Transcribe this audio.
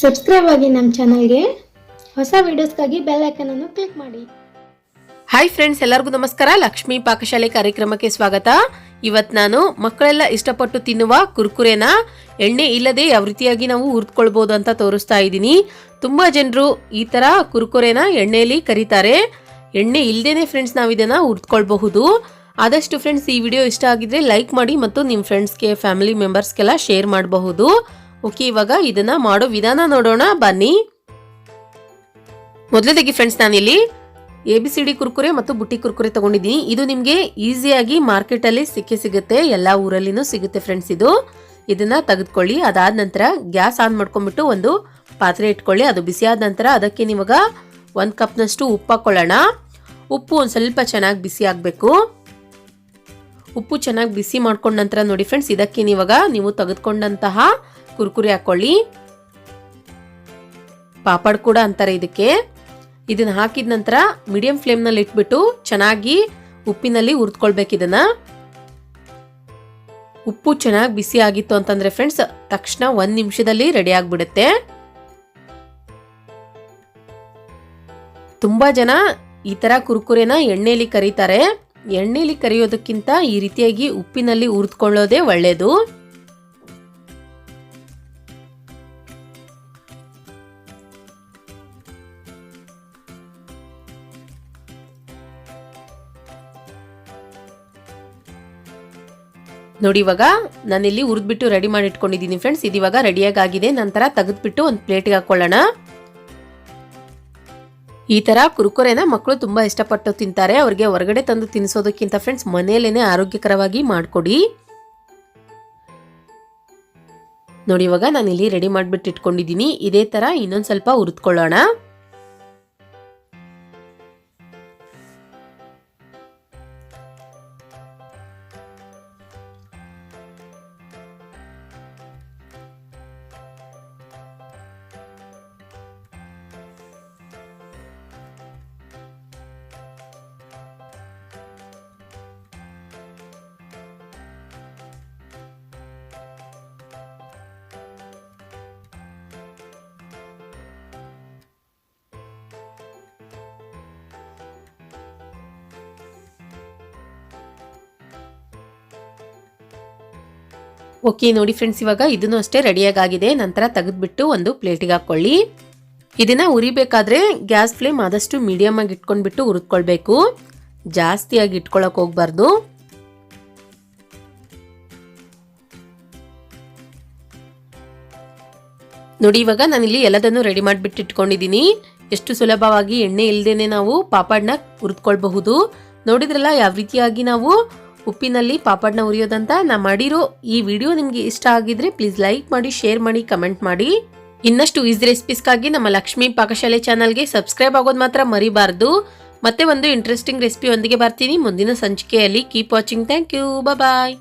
Subscribe ಆಗಿ ನಮ್ಮ ಚಾನಲ್ಗೆ. ಹೊಸ ವಿಡಿಯೋಸ್ಗಾಗಿ ಬೆಲ್ ಐಕಾನ್ ಅನ್ನು ಕ್ಲಿಕ್ ಮಾಡಿ. ಹಾಯ್ ಫ್ರೆಂಡ್ಸ್, ಎಲ್ಲರಿಗೂ ನಮಸ್ಕಾರ. ಲಕ್ಷ್ಮಿ ಪಾಕಶಾಲೆ ಕಾರ್ಯಕ್ರಮಕ್ಕೆ ಸ್ವಾಗತ. ಇವತ್ತು ನಾನು ಮಕ್ಕಳೆಲ್ಲ ಇಷ್ಟಪಟ್ಟು ತಿನ್ನುವ ಕುರ್ಕುರೆನ ಎಣ್ಣೆ ಇಲ್ಲದೆ ಯಾವ ರೀತಿಯಾಗಿ ನಾವು ಹುರಿದುಕೊಳ್ಬಹುದು ಅಂತ ತೋರಿಸ್ತಾ ಇದ್ದೀನಿ. ತುಂಬಾ ಜನರು ಈ ತರ ಕುರ್ಕುರೆನ ಎಣ್ಣೆಯಲ್ಲಿ ಕರೀತಾರೆ. ಎಣ್ಣೆ ಇಲ್ಲದೇನೆ ಫ್ರೆಂಡ್ಸ್ ನಾವು ಇದನ್ನ ಹುರಿದುಕೊಳ್ಬಹುದು. ಆದಷ್ಟು ಫ್ರೆಂಡ್ಸ್ ಈ ವಿಡಿಯೋ ಇಷ್ಟ ಆಗಿದ್ರೆ ಲೈಕ್ ಮಾಡಿ ಮತ್ತು ನಿಮ್ಮ ಫ್ರೆಂಡ್ಸ್ಗೆ ಫ್ಯಾಮಿಲಿ ಮೆಂಬರ್ಸ್ಗೆಲ್ಲ ಶೇರ್ ಮಾಡಬಹುದು. ಓಕೆ, ಇವಾಗ ಇದನ್ನ ಮಾಡೋ ವಿಧಾನ ನೋಡೋಣ ಬನ್ನಿ. ಮೊದಲನೇದಾಗಿ ಫ್ರೆಂಡ್ಸ್ ನಾನಿಲ್ಲಿ ABCD ಕುರ್ಕುರೆ ಮತ್ತು ಬುಟ್ಟಿ ಕುರ್ಕುರೆ ತಗೊಂಡಿದ್ದೀನಿ. ಇದು ನಿಮಗೆ ಈಸಿಯಾಗಿ ಮಾರ್ಕೆಟಲ್ಲಿ ಸಿಗುತ್ತೆ, ಎಲ್ಲ ಊರಲ್ಲಿನೂ ಸಿಗುತ್ತೆ ಫ್ರೆಂಡ್ಸ್. ಇದನ್ನ ತೆಗೆದುಕೊಳ್ಳಿ. ಅದಾದ ನಂತರ ಗ್ಯಾಸ್ ಆನ್ ಮಾಡ್ಕೊಂಡ್ಬಿಟ್ಟು ಒಂದು ಪಾತ್ರೆ ಇಟ್ಕೊಳ್ಳಿ. ಅದು ಬಿಸಿಯಾದ ನಂತರ ಅದಕ್ಕೆ ನೀವಾಗ 1 ಕಪ್ನಷ್ಟು ಉಪ್ಪು ಹಾಕೊಳ್ಳೋಣ. ಉಪ್ಪು ಒಂದು ಸ್ವಲ್ಪ ಚೆನ್ನಾಗಿ ಬಿಸಿ ಆಗಬೇಕು. ಉಪ್ಪು ಚೆನ್ನಾಗಿ ಬಿಸಿ ಮಾಡ್ಕೊಂಡ ನಂತರ ನೋಡಿ ಫ್ರೆಂಡ್ಸ್, ಇದಕ್ಕೆ ನೀವಾಗ ನೀವು ತೆಗೆದುಕೊಂಡಂತಹ ಕುರ್ಕುರೆ ಹಾಕೊಳ್ಳಿ. ಪಾಪಡ್ ಕೂಡ ಅಂತಾರೆ ಇದಕ್ಕೆ. ಇದನ್ನ ಹಾಕಿದ ನಂತರ ಮೀಡಿಯಂ ಫ್ಲೇಮ್ನಲ್ಲಿ ಇಟ್ಬಿಟ್ಟು ಚೆನ್ನಾಗಿ ಉಪ್ಪಿನಲ್ಲಿ ಹುರಿದುಕೊಳ್ಬೇಕು. ಇದನ್ನ ಉಪ್ಪು ಚೆನ್ನಾಗಿ ಬಿಸಿ ಆಗಿತ್ತು ಅಂತಂದ್ರೆ ಫ್ರೆಂಡ್ಸ್ ತಕ್ಷಣ 1 ನಿಮಿಷದಲ್ಲಿ ರೆಡಿ ಆಗ್ಬಿಡುತ್ತೆ. ತುಂಬಾ ಜನ ಈ ತರ ಕುರ್ಕುರೆನ ಎಣ್ಣೆಯಲ್ಲಿ ಕರೀತಾರೆ. ಎಣ್ಣೆಯಲ್ಲಿ ಕರಿಯೋದಕ್ಕಿಂತ ಈ ರೀತಿಯಾಗಿ ಉಪ್ಪಿನಲ್ಲಿ ಹುರಿದುಕೊಳ್ಳೋದೇ ಒಳ್ಳೆಯದು. ನೋಡಿ, ಇವಾಗ ನಾನಿಲ್ಲಿ ಹುರಿದ್ಬಿಟ್ಟು ರೆಡಿ ಮಾಡಿ ಇಟ್ಕೊಂಡಿದ್ದೀನಿ ಫ್ರೆಂಡ್ಸ್. ಇದು ಇವಾಗ ರೆಡಿಯಾಗಿ ಆಗಿದೆ. ನಂತರ ತೆಗೆದ್ಬಿಟ್ಟು ಒಂದು ಪ್ಲೇಟ್ಗೆ ಹಾಕೊಳ್ಳೋಣ. ಈ ತರ ಕುರ್ಕುರೆನ ಮಕ್ಕಳು ತುಂಬಾ ಇಷ್ಟಪಟ್ಟು ತಿಂತಾರೆ. ಅವ್ರಿಗೆ ಹೊರಗಡೆ ತಂದು ತಿನ್ನಿಸೋದಕ್ಕಿಂತ ಫ್ರೆಂಡ್ಸ್ ಮನೆಯಲ್ಲೇನೆ ಆರೋಗ್ಯಕರವಾಗಿ ಮಾಡ್ಕೊಡಿ. ನೋಡಿ, ಇವಾಗ ನಾನಿಲ್ಲಿ ರೆಡಿ ಮಾಡಿಬಿಟ್ಟು ಇಟ್ಕೊಂಡಿದ್ದೀನಿ. ಇದೇ ತರ ಇನ್ನೊಂದು ಸ್ವಲ್ಪ ಹುರಿದುಕೊಳ್ಳೋಣ. ಓಕೆ, ನೋಡಿ ಫ್ರೆಂಡ್ಸ್, ಇವಾಗ ಇದನ್ನು ಅಷ್ಟೇ ರೆಡಿಯಾಗಿ ಆಗಿದೆ. ನಂತರ ತೆಗೆದ್ಬಿಟ್ಟು ಒಂದು ಪ್ಲೇಟಿಗೆ ಹಾಕೊಳ್ಳಿ. ಇದನ್ನ ಉರಿಬೇಕಾದ್ರೆ ಗ್ಯಾಸ್ ಫ್ಲೇಮ್ ಆದಷ್ಟು ಮೀಡಿಯಮ್ ಆಗಿ ಇಟ್ಕೊಂಡ್ಬಿಟ್ಟು ಹುರಿದುಕೊಳ್ಬೇಕು. ಜಾಸ್ತಿಯಾಗಿ ಇಟ್ಕೊಳಕ್ ಹೋಗ್ಬಾರ್ದು. ನೋಡಿ, ಇವಾಗ ನಾನಿಲ್ಲಿ ಎಲ್ಲದನ್ನು ರೆಡಿ ಮಾಡಿಬಿಟ್ಟು ಇಟ್ಕೊಂಡಿದ್ದೀನಿ. ಎಷ್ಟು ಸುಲಭವಾಗಿ ಎಣ್ಣೆ ಇಲ್ಲದೇನೆ ನಾವು ಪಾಪಡ್ನ ಹುರಿದುಕೊಳ್ಬಹುದು. ನೋಡಿದ್ರಲ್ಲ ಯಾವ ರೀತಿಯಾಗಿ ನಾವು ಉಪ್ಪಿನಲ್ಲಿ ಪಾಪಡ್ನ ಹುರಿಯೋದಂತ. ನಾ ಮಾಡಿರೋ ಈ ವಿಡಿಯೋ ನಿಮ್ಗೆ ಇಷ್ಟ ಆಗಿದ್ರೆ ಪ್ಲೀಸ್ ಲೈಕ್ ಮಾಡಿ, ಶೇರ್ ಮಾಡಿ, ಕಮೆಂಟ್ ಮಾಡಿ. ಇನ್ನಷ್ಟು ಈಸಿ ರೆಸಿಪೀಸ್ಗಾಗಿ ನಮ್ಮ ಲಕ್ಷ್ಮಿ ಪಾಕಶಾಲೆ ಚಾನಲ್ಗೆ ಸಬ್ಸ್ಕ್ರೈಬ್ ಆಗೋದು ಮಾತ್ರ ಮರಿಬಾರ್ದು. ಮತ್ತೆ ಒಂದು ಇಂಟ್ರೆಸ್ಟಿಂಗ್ ರೆಸಿಪಿ ಒಂದಿಗೆ ಬರ್ತೀನಿ ಮುಂದಿನ ಸಂಚಿಕೆಯಲ್ಲಿ. Keep watching. Thank you. Bye.